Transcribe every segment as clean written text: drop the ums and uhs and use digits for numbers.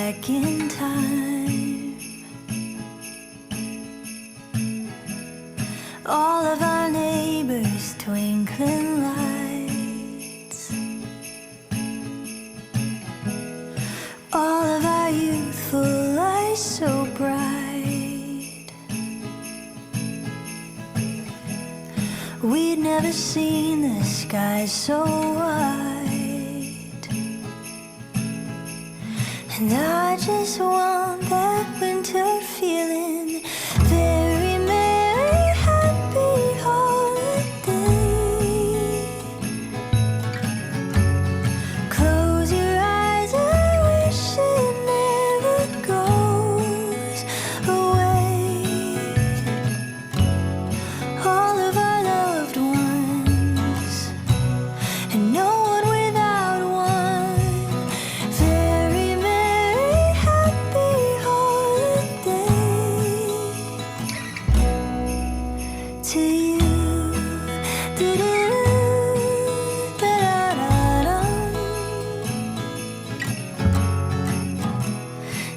back in time. All of our neighbors' twinkling lights, all of our youthful eyes so bright. We'd never seen the sky so white, and I just want that winter feeling. Very merry, happy holiday. Close your eyes, I wish it never goes away. All of our loved ones, and no one without one. Very merry, happy holiday to you. Do-do-do, da-da-da-dum.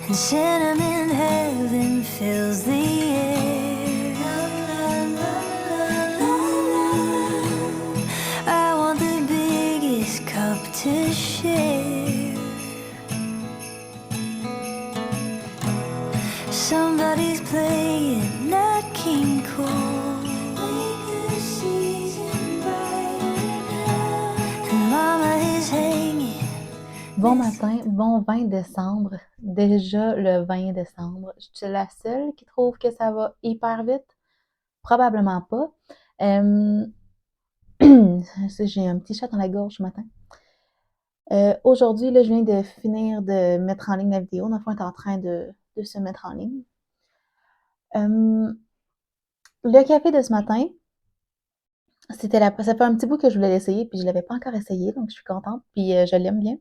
And cinnamon heaven fills the air. I want the biggest cup to share. Somebody's playing Nat King Cole. Make the season brighter now. And Mama is hanging. Bon matin, bon 20 décembre. Déjà le 20 décembre. Je suis la seule qui trouve que ça va hyper vite? Probablement pas. J'ai un petit chat dans la gorge ce matin. Aujourd'hui, là, je viens de finir de mettre en ligne la vidéo. Notre enfant est en train de se mettre en ligne. Le café de ce matin, ça fait un petit bout que je voulais l'essayer, puis je l'avais pas encore essayé, donc je suis contente, puis je l'aime bien.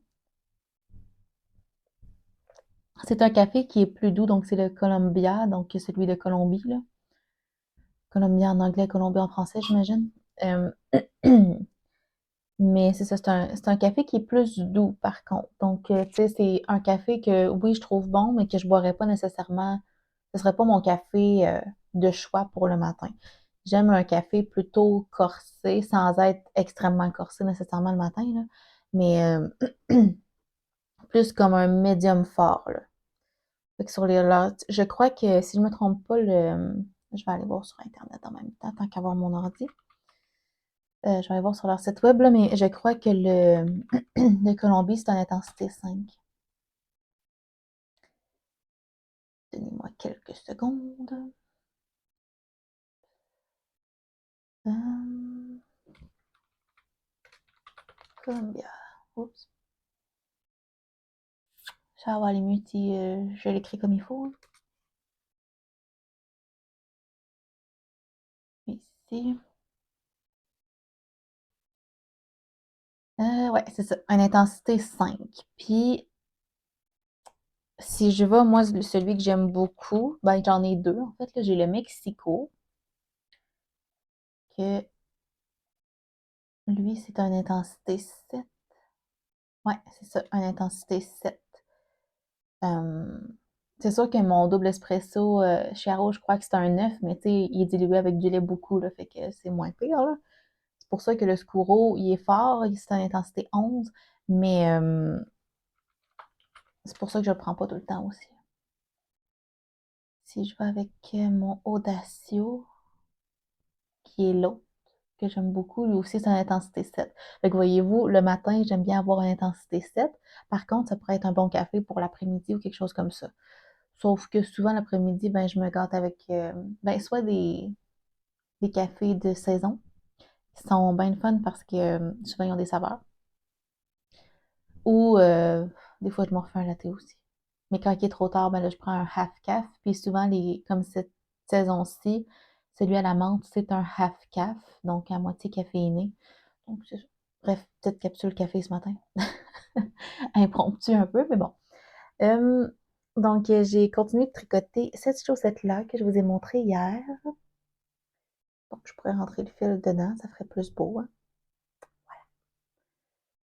C'est un café qui est plus doux, donc c'est le Columbia, donc celui de Colombie, là. Columbia en anglais, Colombia en français, j'imagine. Mais c'est ça, c'est un café qui est plus doux, par contre. Donc, tu sais, c'est un café que, oui, je trouve bon, mais que je boirais pas nécessairement. Ce serait pas mon café de choix pour le matin. J'aime un café plutôt corsé, sans être extrêmement corsé nécessairement le matin, là. Mais plus comme un médium fort, là. Fait que sur je crois que si je me trompe pas, je vais aller voir sur Internet en même temps, tant qu'avoir mon ordi. Je vais aller voir sur leur site web, là, mais je crois que le Colombie, c'est en intensité 5. Donnez-moi quelques secondes. Euh, Columbia. Oups. Ça va aller mieux si je l'écris comme il faut. Ici. Ouais, c'est ça. Une intensité 5. Puis, si je vais, moi, celui que j'aime beaucoup, ben, j'en ai deux, en fait. J'ai le Mexico, que lui, c'est une intensité 7. Ouais, c'est ça, une intensité 7. C'est sûr que mon double espresso chez Arrow, je crois que c'est un 9, mais tu sais, il est dilué avec du lait beaucoup, là, fait que c'est moins pire, là. C'est pour ça que le Scuro, il est fort, c'est une intensité 11, mais c'est pour ça que je le prends pas tout le temps aussi. Si je vais avec mon Audacio, qui est l'autre, que j'aime beaucoup, lui aussi, c'est une intensité 7. Fait que voyez-vous, le matin, j'aime bien avoir une intensité 7. Par contre, ça pourrait être un bon café pour l'après-midi ou quelque chose comme ça. Sauf que souvent, l'après-midi, ben, je me gâte avec ben, soit des cafés de saison qui sont bien fun parce que souvent, ils ont des saveurs. Ou des fois, je me refais un latte aussi. Mais quand il est trop tard, ben là, je prends un half caf. Puis souvent, comme cette saison-ci, celui à la menthe, c'est un half caf, donc à moitié caféiné. Donc, c'est ça. Bref, petite capsule café ce matin. Impromptu un peu, mais bon. Euh, donc, j'ai continué de tricoter cette chaussette-là que je vous ai montrée hier. Donc, je pourrais rentrer le fil dedans, ça ferait plus beau, hein.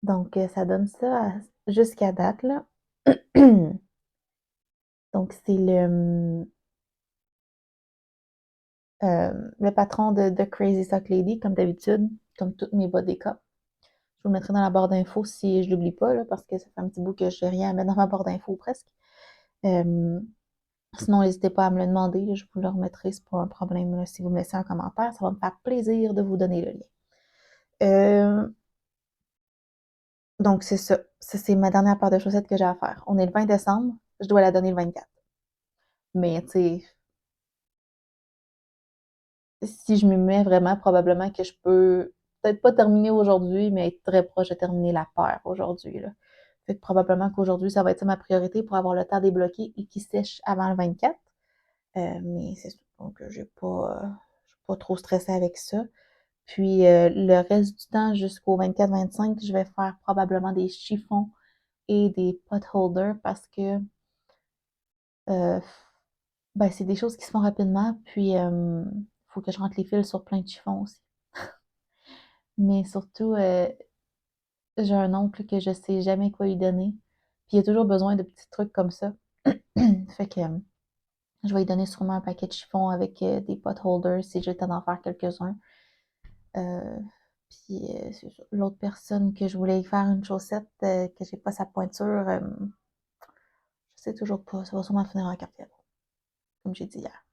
Donc, ça donne ça jusqu'à date, là. Donc, c'est le patron de Crazy Sock Lady, comme d'habitude, comme toutes mes bas d'école. Je vous le mettrai dans la barre d'infos si je l'oublie pas, là, parce que ça fait un petit bout que je n'ai rien à mettre dans ma barre d'infos presque. Sinon, n'hésitez pas à me le demander, là, je vous le remettrai, c'est pas un problème. Là, si vous me laissez un commentaire, ça va me faire plaisir de vous donner le lien. Donc, c'est ça. Ça, c'est ma dernière paire de chaussettes que j'ai à faire. On est le 20 décembre, je dois la donner le 24. Mais, tu sais, si je m'y mets vraiment, probablement que je peux peut-être pas terminer aujourd'hui, mais être très proche de terminer la paire aujourd'hui, là. Fait que probablement qu'aujourd'hui, ça va être ça ma priorité pour avoir le temps débloqué et qui sèche avant le 24. Mais c'est sûr que je suis pas trop stressée avec ça. Puis le reste du temps, jusqu'au 24-25, je vais faire probablement des chiffons et des pot holders parce que ben, c'est des choses qui se font rapidement. Puis il faut que je rentre les fils sur plein de chiffons aussi. Mais surtout, j'ai un oncle que je sais jamais quoi lui donner. Puis il a toujours besoin de petits trucs comme ça. Fait que je vais lui donner sûrement un paquet de chiffons avec des pot holders si j'ai le temps d'en faire quelques-uns. Puis c'est ça. L'autre personne que je voulais y faire une chaussette que j'ai pas sa pointure, je sais toujours pas. Ça va sûrement finir en carte cadeau, comme j'ai dit hier.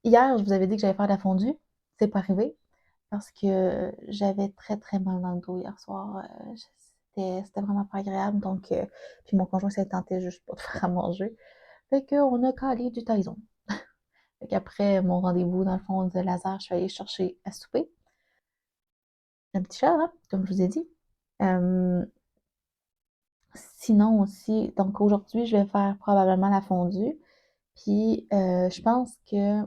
Hier, je vous avais dit que j'allais faire de la fondue. C'est pas arrivé parce que j'avais très très mal dans le dos hier soir. C'était vraiment pas agréable. Donc, puis mon conjoint s'est tenté juste pas de faire à manger. Fait qu'on a calé du Tyson. Fait qu'après mon rendez-vous, dans le fond, de Lazare, je suis allée chercher à souper. Un petit chat, hein, comme je vous ai dit. Sinon aussi, donc aujourd'hui, je vais faire probablement la fondue. Puis je pense que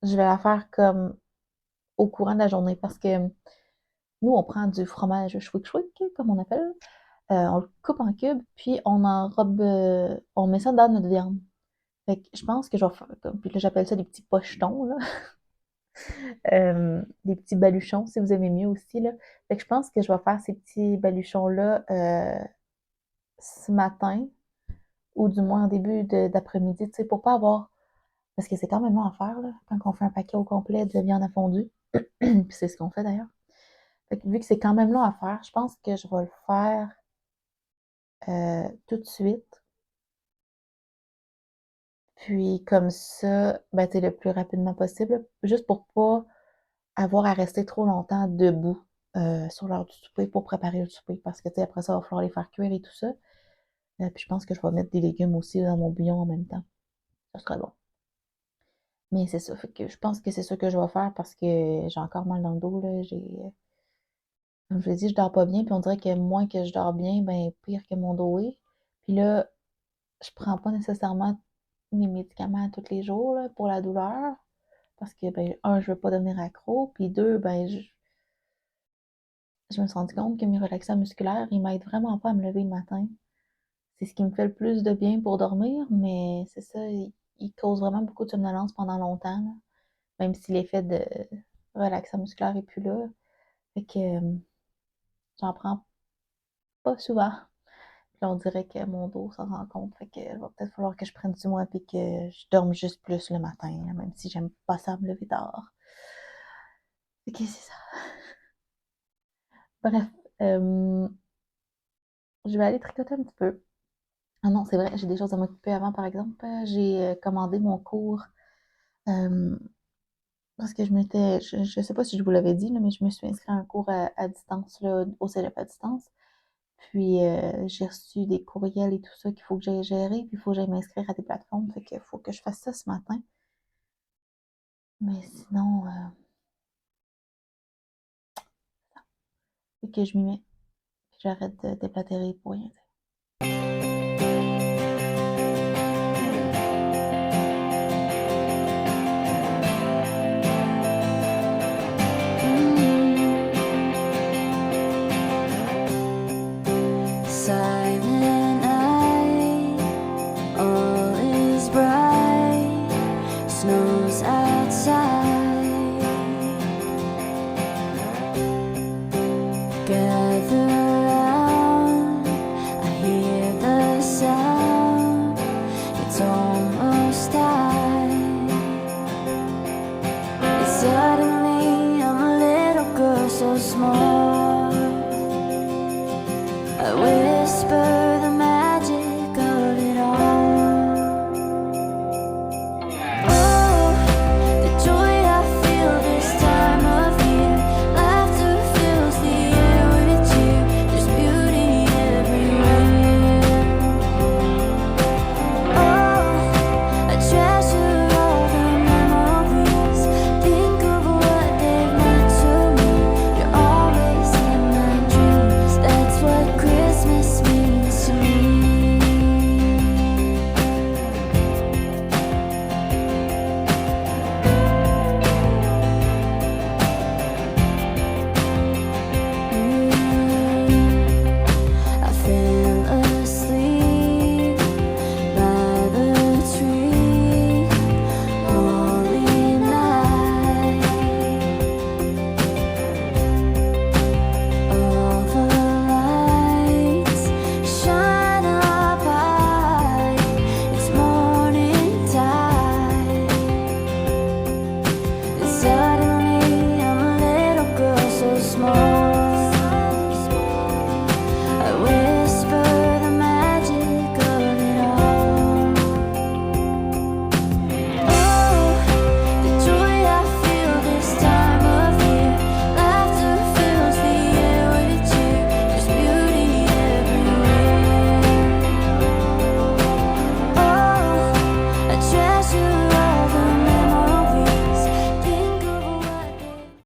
je vais la faire comme au courant de la journée parce que nous, on prend du fromage chouic-chouic, comme on appelle. On le coupe en cubes, puis on enrobe, on met ça dans notre viande. Fait que je pense que je vais faire comme, puis là, j'appelle ça des petits pochetons, là. Des petits baluchons, si vous aimez mieux aussi, là. Fait que je pense que je vais faire ces petits baluchons-là ce matin, ou du moins en début d'après-midi, tu sais, pour pas avoir. Parce que c'est quand même long à faire, là, quand on fait un paquet au complet de viande à fondue. Puis c'est ce qu'on fait d'ailleurs. Fait que vu que c'est quand même long à faire, je pense que je vais le faire tout de suite. Puis comme ça, ben, tu sais, le plus rapidement possible, juste pour pas avoir à rester trop longtemps debout sur l'heure du souper pour préparer le souper. Parce que, tu sais, après ça, il va falloir les faire cuire et tout ça. Puis je pense que je vais mettre des légumes aussi dans mon bouillon en même temps. Ça serait bon. Mais c'est ça. Fait que je pense que c'est ça que je vais faire parce que j'ai encore mal dans le dos, là. Comme je l'ai dit, je dors pas bien, puis on dirait que moins que je dors bien, ben pire que mon dos est. Puis là, je prends pas nécessairement mes médicaments tous les jours là, pour la douleur. Parce que, ben, un, je veux pas devenir accro, puis deux, ben, je me suis rendu compte que mes relaxants musculaires, ils m'aident vraiment pas à me lever le matin. C'est ce qui me fait le plus de bien pour dormir, mais c'est ça, ils causent vraiment beaucoup de somnolence pendant longtemps, là, même si l'effet de relaxant musculaire est plus là. Fait que j'en prends pas souvent. Puis là, on dirait que mon dos s'en rend compte. Fait que il va peut-être falloir que je prenne du moins puis que je dorme juste plus le matin, là, même si j'aime pas ça me lever tard. Fait que c'est ça. Bref, euh, je vais aller tricoter un petit peu. Ah non, c'est vrai, j'ai des choses à m'occuper avant, par exemple. J'ai commandé mon cours parce que je sais pas si je vous l'avais dit, là, mais je me suis inscrite à un cours à distance, là, au cégep à distance. Puis j'ai reçu des courriels et tout ça qu'il faut que j'aille gérer, puis il faut que j'aille m'inscrire à des plateformes. Fait qu'il faut que je fasse ça ce matin. Mais sinon, c'est que je m'y mets. Puis j'arrête de déplatérer pour rien dire. Silent night, all is bright, snow's outside. Gather round, I hear the sound. so small.